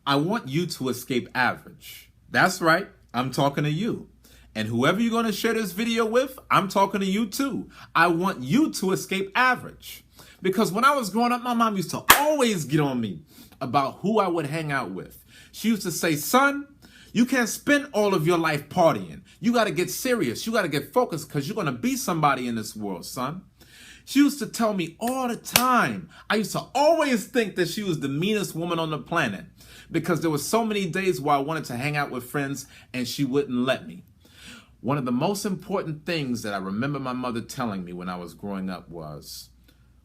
I want you to escape average. That's right, I'm talking to you. And whoever you're going to share this video with, I'm talking to you too. I want you to escape average. Because when I was growing up, my mom used to always get on me about who I would hang out with. She used to say, son, you can't spend all of your life partying. You got to get serious. You got to get focused because you're going to be somebody in this world, son. She used to tell me all the time. I used to always think that she was the meanest woman on the planet because there were so many days where I wanted to hang out with friends and she wouldn't let me. One of the most important things that I remember my mother telling me when I was growing up was,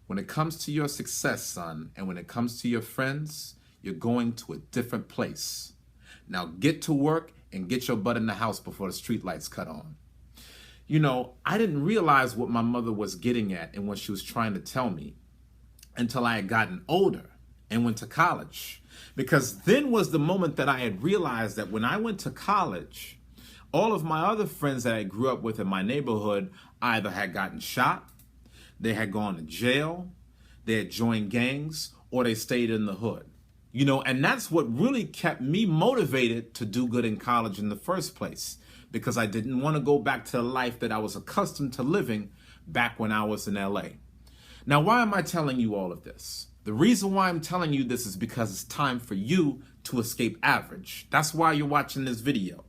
when it comes to your success, son, and when it comes to your friends, you're going to a different place. Now get to work and get your butt in the house before the street lights cut on. You know, I didn't realize what my mother was getting at and what she was trying to tell me until I had gotten older and went to college. Because then was the moment that I had realized that when I went to college, all of my other friends that I grew up with in my neighborhood either had gotten shot, they had gone to jail, they had joined gangs, or they stayed in the hood. You know, and that's what really kept me motivated to do good in college in the first place, because I didn't want to go back to the life that I was accustomed to living back when I was in LA. Now, why am I telling you all of this? The reason why I'm telling you this is because it's time for you to escape average. That's why you're watching this video.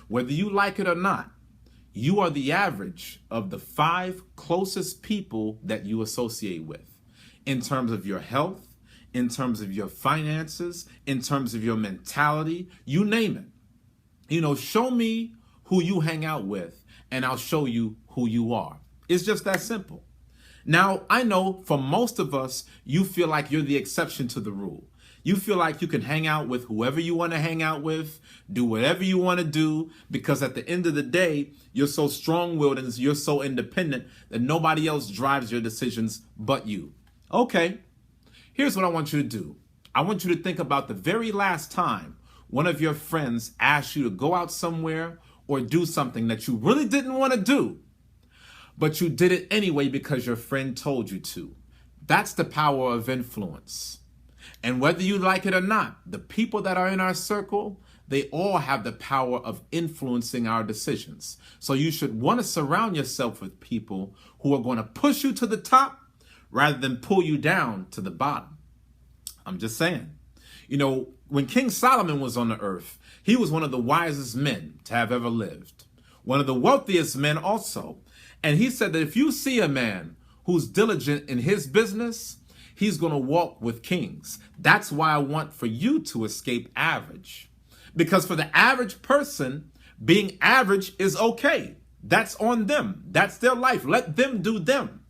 Whether you like it or not, you are the average of the 5 closest people that you associate with in terms of your health, in terms of your finances, in terms of your mentality, you name it. You know, show me who you hang out with and I'll show you who you are. It's just that simple. Now, I know for most of us, you feel like you're the exception to the rule. You feel like you can hang out with whoever you want to hang out with, do whatever you want to do, because at the end of the day, you're so strong-willed and you're so independent that nobody else drives your decisions but you. Okay, here's what I want you to do. I want you to think about the very last time one of your friends asked you to go out somewhere or do something that you really didn't want to do, but you did it anyway because your friend told you to. That's the power of influence. And whether you like it or not, the people that are in our circle, they all have the power of influencing our decisions. So you should want to surround yourself with people who are going to push you to the top rather than pull you down to the bottom. I'm just saying. You know, when King Solomon was on the earth, he was one of the wisest men to have ever lived. One of the wealthiest men also. And he said that if you see a man who's diligent in his business, he's going to walk with kings. That's why I want for you to escape average. Because for the average person, being average is okay. That's on them. That's their life. Let them do them.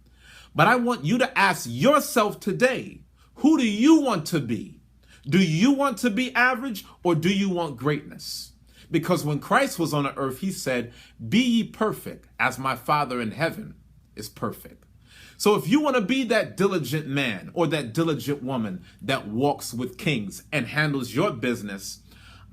But I want you to ask yourself today, who do you want to be? Do you want to be average or do you want greatness? Because when Christ was on the earth, he said, be ye perfect as my Father in heaven is perfect. So if you want to be that diligent man or that diligent woman that walks with kings and handles your business,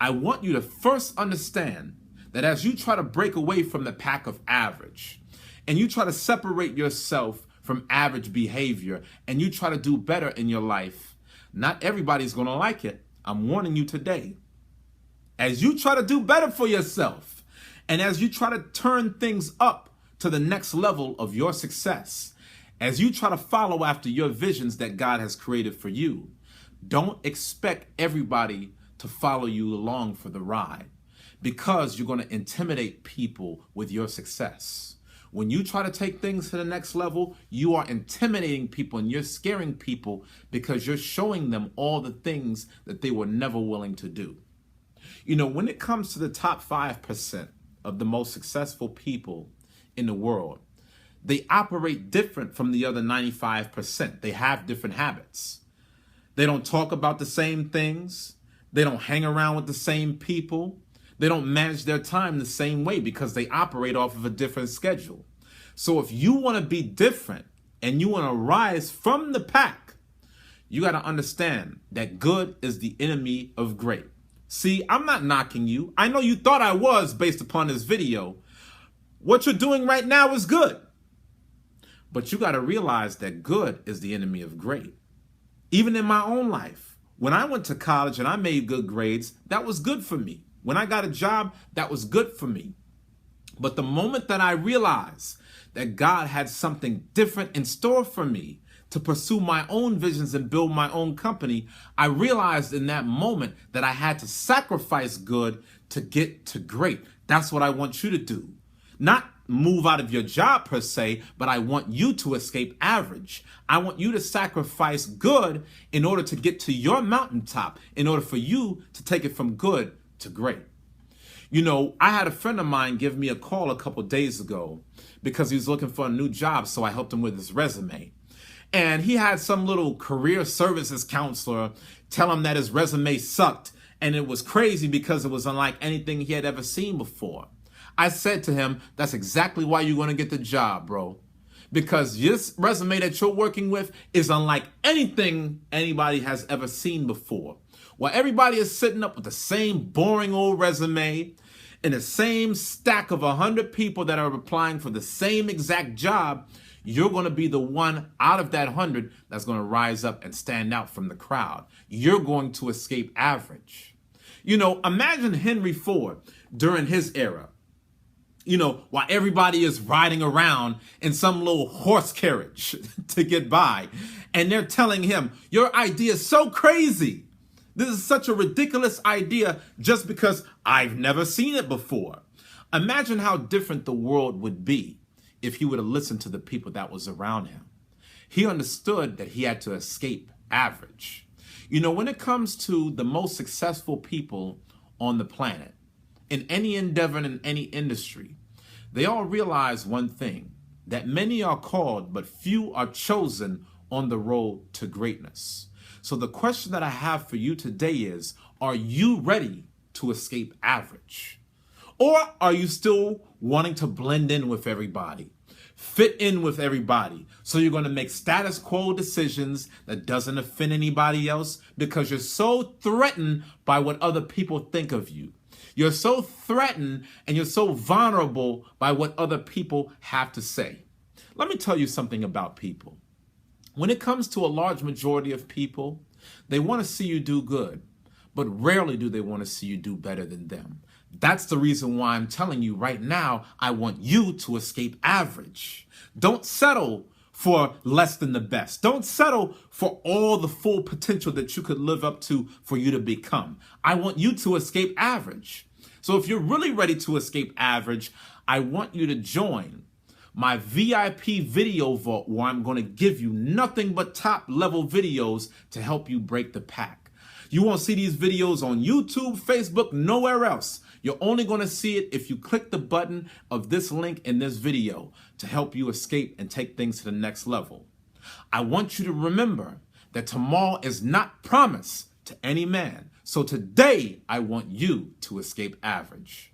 I want you to first understand that as you try to break away from the pack of average and you try to separate yourself from average behavior and you try to do better in your life, not everybody's going to like it. I'm warning you today. As you try to do better for yourself and as you try to turn things up to the next level of your success, as you try to follow after your visions that God has created for you, don't expect everybody to follow you along for the ride because you're going to intimidate people with your success. When you try to take things to the next level, you are intimidating people and you're scaring people because you're showing them all the things that they were never willing to do. You know, when it comes to the top 5% of the most successful people in the world, they operate different from the other 95%. They have different habits. They don't talk about the same things. They don't hang around with the same people. They don't manage their time the same way because they operate off of a different schedule. So if you want to be different and you want to rise from the pack, you got to understand that good is the enemy of great. See, I'm not knocking you. I know you thought I was based upon this video. What you're doing right now is good. But you got to realize that good is the enemy of great. Even in my own life, When I went to college and I made good grades, that was good for me. When I got a job, that was good for me. But the moment that I realized that God had something different in store for me to pursue my own visions and build my own company, I realized in that moment that I had to sacrifice good to get to great. That's what I want you to do. Not move out of your job per se, but I want you to escape average. I want you to sacrifice good in order to get to your mountaintop, in order for you to take it from good to great. You know, I had a friend of mine give me a call a couple days ago because he was looking for a new job, so I helped him with his resume. And he had some little career services counselor tell him that his resume sucked, and it was crazy because it was unlike anything he had ever seen before. I said to him, that's exactly why you're going to get the job, bro. Because this resume that you're working with is unlike anything anybody has ever seen before. While everybody is sitting up with the same boring old resume and the same stack of 100 people that are applying for the same exact job, you're going to be the one out of that 100 that's going to rise up and stand out from the crowd. You're going to escape average. You know, imagine Henry Ford during his era. You know, while everybody is riding around in some little horse carriage to get by, and they're telling him, your idea is so crazy. This is such a ridiculous idea just because I've never seen it before. Imagine how different the world would be if he would have listened to the people that was around him. He understood that he had to escape average. You know, when it comes to the most successful people on the planet, in any endeavor and in any industry, they all realize one thing, that many are called, but few are chosen on the road to greatness. So the question that I have for you today is, are you ready to escape average? Or are you still wanting to blend in with everybody, fit in with everybody? So you're going to make status quo decisions that doesn't offend anybody else because you're so threatened by what other people think of you. You're so threatened and you're so vulnerable by what other people have to say. Let me tell you something about people. When it comes to a large majority of people, they want to see you do good, but rarely do they want to see you do better than them. That's the reason why I'm telling you right now, I want you to escape average. Don't settle for less than the best. Don't settle for all the full potential that you could live up to for you to become. I want you to escape average. So if you're really ready to escape average, I want you to join my VIP video vault where I'm going to give you nothing but top level videos to help you break the pack. You won't see these videos on YouTube, Facebook, nowhere else. You're only going to see it if you click the button of this link in this video to help you escape and take things to the next level. I want you to remember that tomorrow is not promised to any man. So today, I want you to escape average.